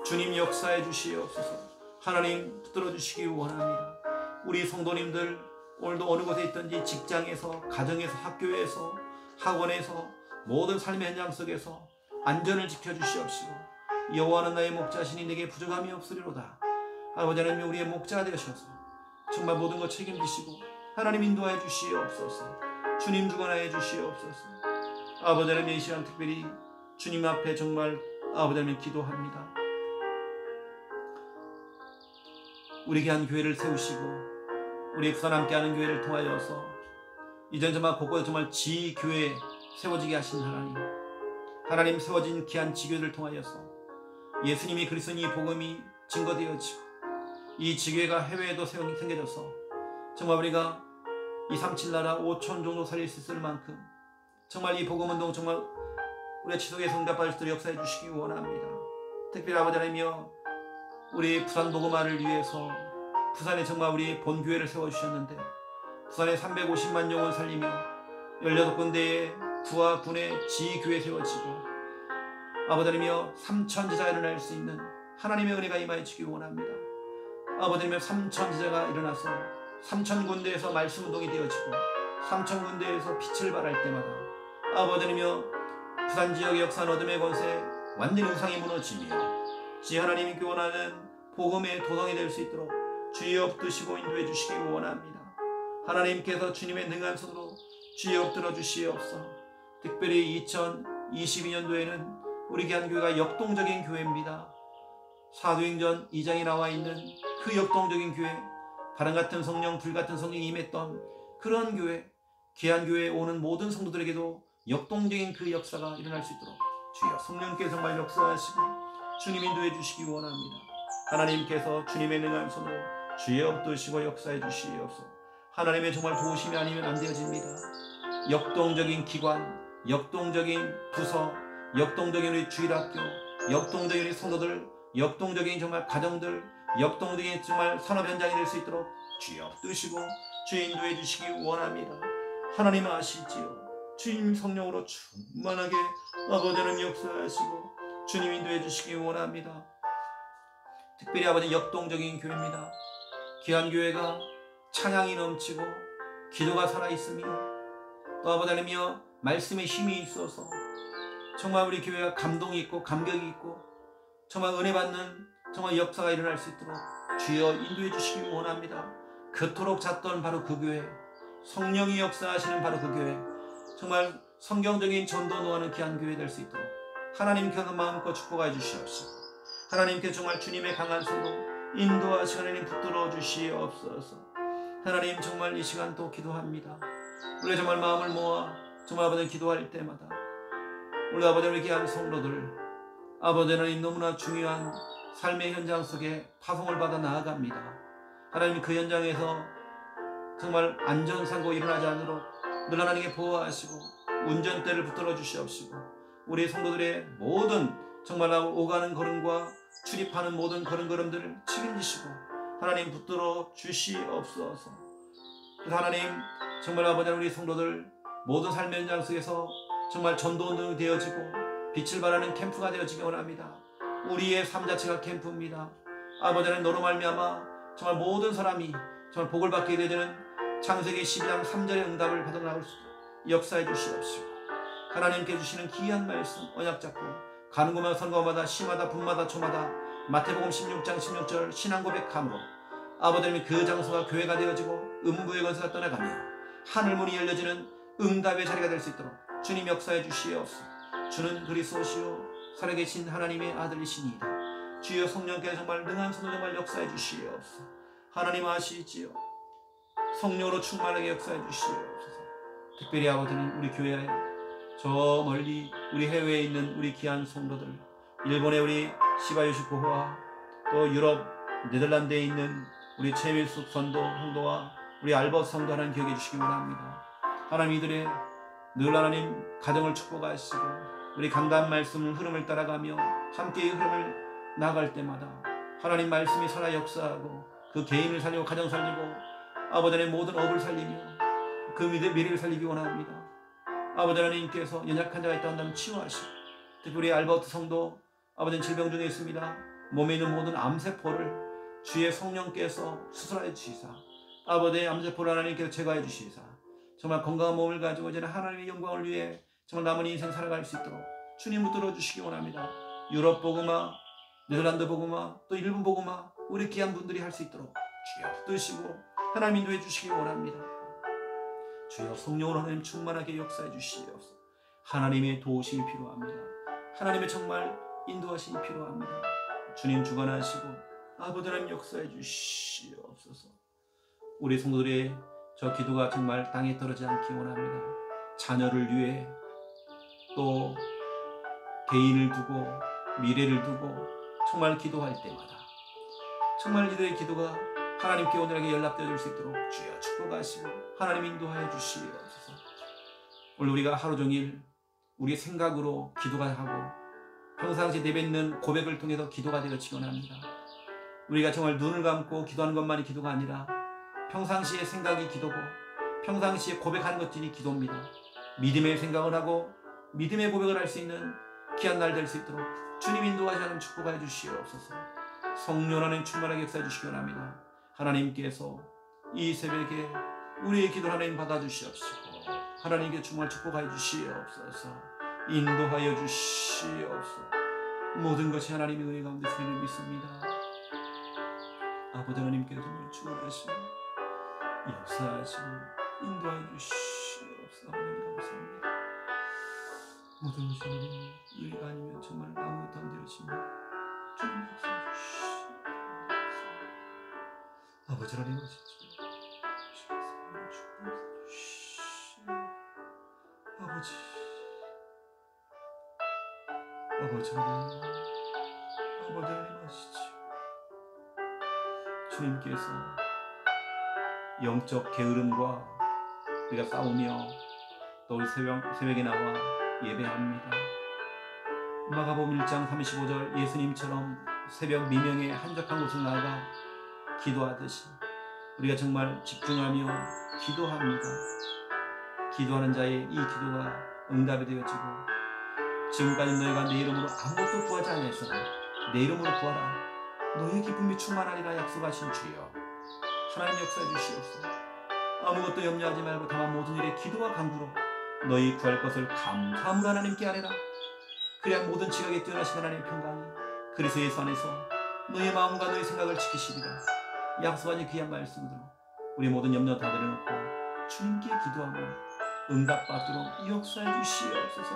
주님 역사해 주시옵소서. 하나님 붙들어 주시기 원합니다. 우리 성도님들 오늘도 어느 곳에 있든지 직장에서, 가정에서, 학교에서, 학원에서, 모든 삶의 현장 속에서 안전을 지켜주시옵시고, 여호와는 나의 목자시니 내게 부족함이 없으리로다. 아버지 하나님 우리의 목자 되셔서 정말 모든 것 책임지시고 하나님 인도하여 주시옵소서. 주님 주관하여 주시옵소서. 아버지 하나님, 이 시간 특별히 주님 앞에 정말 아버지 하나님 기도합니다. 우리 귀한 교회를 세우시고 우리 부산 함께하는 교회를 통하여서 이전 정말 곳곳에 정말 지교회 세워지게 하신 하나님, 세워진 귀한 지교회를 통하여서 예수님이 그리스도인 이 복음이 증거되어지고 이 지교회가 해외에도 생겨져서 정말 우리가 237 나라 5천 정도 살릴 수 있을 만큼 정말 이 복음운동 정말 우리의 지속에 응답받을 수 있도록 역사해 주시기 원합니다. 특별히 아버지 하나님이여, 우리 부산 복음화를 위해서 부산에 정말 우리 본교회를 세워주셨는데 부산에 350만 영혼 살리며 18군데의 부와 군의 지교회 세워지고 아버지 하나님이여 3천 제자가 일어날 수 있는 하나님의 은혜가 임하여 주기 원합니다. 아버지 하나님이여 3천 제자가 일어나서 3천 군데에서 말씀 운동이 되어지고 3천 군데에서 빛을 발할 때마다 아버지 하나님이여 부산 지역의 역사는 어둠의 권세 완전히 우상이 무너지며 지 하나님이 원하는 복음의 도성이 될 수 있도록 주의 엎드시고 인도해 주시기 원합니다. 하나님께서 주님의 능한 손으로 주의 엎드려 주시옵소서. 특별히 2022년도에는 우리 귀한 교회가 역동적인 교회입니다. 사도행전 2장에 나와 있는 그 역동적인 교회, 바람 같은 성령, 불 같은 성령이 임했던 그런 교회, 귀한 교회에 오는 모든 성도들에게도 역동적인 그 역사가 일어날 수 있도록 주여 성령께서 정말 역사하시고 주님 인도해 주시기 원합니다. 하나님께서 주님의 능한 손으로 주의 엎드시고 역사해 주시옵소서. 하나님의 정말 도우심이 아니면 안 되어집니다. 역동적인 기관, 역동적인 부서, 역동적인 우리 주일학교, 역동적인 우리 성도들, 역동적인 정말 가정들, 역동적인 정말 산업 현장이 될 수 있도록 주여 엎드시고 주의 인도해 주시기 원합니다. 하나님 아시지요. 주님 성령으로 충만하게 아버지 하나님 역사하시고 주님 인도해 주시기 원합니다. 특별히 아버지 역동적인 교회입니다. 귀한 교회가 찬양이 넘치고 기도가 살아있으며 또 아버지 하나님이여 말씀에 힘이 있어서 정말 우리 교회가 감동이 있고 감격이 있고 정말 은혜 받는 정말 역사가 일어날 수 있도록 주여 인도해 주시기 원합니다. 그토록 잤던 바로 그 교회, 성령이 역사하시는 바로 그 교회, 정말 성경적인 전도 노하는 귀한 교회 될 수 있도록 하나님께서 마음껏 축복해 주시옵소서. 하나님께 정말 주님의 강한 손으로 인도하시고 하나님 붙들어 주시옵소서. 하나님 정말 이 시간 또 기도합니다. 우리가 정말 마음을 모아 정말 아버지 기도할 때마다 우리 아버지 우리 귀한 성도들 아버지 하나님 너무나 중요한 삶의 현장 속에 파송을 받아 나아갑니다. 하나님 그 현장에서 정말 안전사고 일어나지 않도록 늘 하나님께 보호하시고 운전대를 붙들어 주시옵시고 우리 성도들의 모든 정말 오가는 걸음과 출입하는 모든 걸음들을 책임지시고 하나님 붙들어 주시옵소서. 하나님 정말 아버지 우리 성도들 모든 삶의 현장 속에서 정말 전도운동이 되어지고 빛을 발하는 캠프가 되어지기 원합니다. 우리의 삶 자체가 캠프입니다. 아버지 하나님 너로 말미암아 정말 모든 사람이 정말 복을 받게 되는 창세기 12장 3절의 응답을 받아 나올 수 있도록 역사해 주시옵시고 하나님께 주시는 귀한 말씀 언약 잡고 가는 곳마다 선거마다 시마다 분마다 초마다 마태복음 16장 16절 신앙 고백함으로 아버지 하나님 그 장소가 교회가 되어지고 음부의 권세가 떠나가며 하늘문이 열려지는 응답의 자리가 될 수 있도록 주님 역사해 주시옵소서. 주는 그리스도시요 살아계신 하나님의 아들이시니이다. 주여 성령께서 정말 능한 손으로 정말 역사해 주시옵소서. 하나님 아시지요. 성령으로 충만하게 역사해 주시옵소서. 특별히 아버지는 우리 교회에 저 멀리 우리 해외에 있는 우리 귀한 성도들, 일본의 우리 시바요시 고호와 또 유럽 네덜란드에 있는 우리 최밀숙 선도 성도와 우리 알버트 성도 하나님 기억해 주시기 원합니다. 하나님 이들의 늘 하나님 가정을 축복하시고 우리 강단 말씀 흐름을 따라가며 함께 이 흐름을 나갈 때마다 하나님 말씀이 살아 역사하고 그 개인을 살리고 가정 살리고 아버지 하나님 모든 업을 살리며 그 미래를 살리기 원합니다. 아버지 하나님께서 연약한 자가 있다 한다면 치유하시고 특별히 알버트 성도 아버지는 질병 중에 있습니다. 몸에 있는 모든 암세포를 주의 성령께서 수술하여 주시사 아버지의 암세포를 하나님께서 제거해 주시사 정말 건강한 몸을 가지고 이제는 하나님의 영광을 위해 정말 남은 인생 살아갈 수 있도록 주님 붙들어 주시기 원합니다. 유럽 복음화, 네덜란드 복음화, 또 일본 복음화 우리 귀한 분들이 할 수 있도록 주여 붙드시고 하나님 인도해 주시기 원합니다. 주여 성령으로 하나님 충만하게 역사해 주시옵소서. 하나님의 도우심이 필요합니다. 하나님의 정말 인도하심이 필요합니다. 주님 주관하시고 아버지 하나님 역사해 주시옵소서. 우리 성도들의 저 기도가 정말 땅에 떨어지지 않기 원합니다. 자녀를 위해 또 개인을 두고 미래를 두고 정말 기도할 때마다 정말 이들의 기도가 하나님께 온전하게 연락되어 줄 수 있도록 주여 축복하시고 하나님 인도하여 주시옵소서. 오늘 우리가 하루 종일 우리의 생각으로 기도가 하고 평상시 내뱉는 고백을 통해서 기도가 되어지기 원합니다. 우리가 정말 눈을 감고 기도하는 것만이 기도가 아니라 평상시의 생각이 기도고 평상시에 고백하는 것들이 기도입니다. 믿음의 생각을 하고 믿음의 고백을 할 수 있는 귀한 날 될 수 있도록 주님 인도하시는 축복하여 주시옵소서. 성령 하나님 충만하게 역사해 주시기 원합니다. 하나님께서 이 새벽에 우리의 기도를 하나님 받아주시옵시고 하나님께 정말 축복하여 주시옵소서. 인도하여 주시옵소서. 모든 것이 하나님의 은혜 가운데 있음을 믿습니다. 아버지 하나님께서 정말 주관하시고 역사하시고 인도하여 주시옵소서. 하나님 감사합니다. 모든 것이 하나님 이해가 아니면 정말 아무것도 안 되십니다. 주님 역사해 주시옵소서. 아버지 하나님 아시죠? 아버지 하나님 아시죠? 주님께서 영적 게으름과 우리가 싸우며 또 새벽에 나와 예배합니다. 마가복음 1장 35절 예수님처럼 새벽 미명에 한적한 곳을 나가 기도하듯이 우리가 정말 집중하며 기도합니다. 기도하는 자의 이 기도가 응답이 되어지고 지금까지 너희가 내 이름으로 아무것도 구하지 아니하였으나 내 이름으로 구하라 너희의 기쁨이 충만하리라 약속하신 주여 하나님 역사해 주시옵소서. 아무것도 염려하지 말고 다만 모든 일에 기도와 간구로 너희 구할 것을 감사함으로 하나님께 아뢰라. 그래야 모든 지각에 뛰어나신 하나님의 평강이 그리스도 예수 안에서 너희 마음과 너희 생각을 지키시리라. 약속하신 귀한 말씀으로 우리 모든 염려 다 내려놓고 주님께 기도하며 응답받도록 역사해 주시옵소서.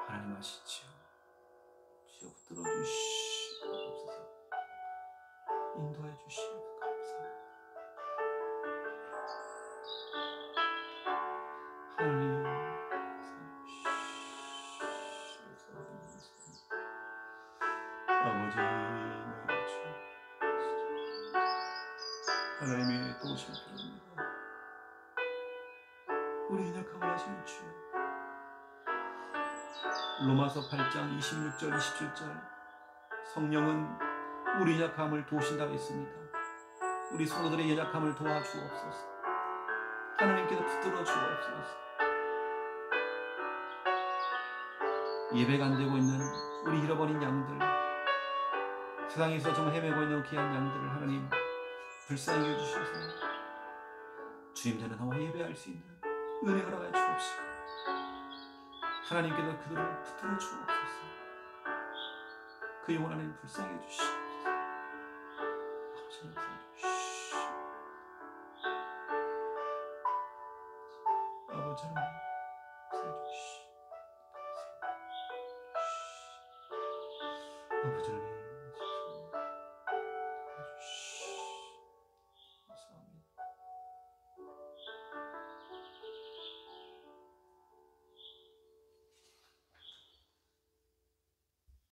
하나님 아시지요? 주여 붙들어 주시옵소서. 인도해 주시옵소서. 감사합니다. 하나님 아버지 너희 주 하나님의 도우심 필요합니다. 우리 연약함을 하시는 주여 로마서 8장 26절 27절 성령은 우리 연약함을 도우신다고 했습니다. 우리 성도들의 연약함을 도와주옵소서. 하나님께서 붙들어 주옵소서. 예배가 안 되고 있는 우리 잃어버린 양들 세상에서 정말 헤매고 있는 귀한 양들을 하나님 불쌍히 여주셔서 주님 전에 나와 예배할 수 있는 은혜 허락하여 주옵시고 하나님께서 그들을 붙들어 주옵소서. 그 영혼 하나님 불쌍히 해주시옵소서. 아버지 역사해 주시옵소서. 아버지 하나님 역사해 주시옵소서. 아버지 하나님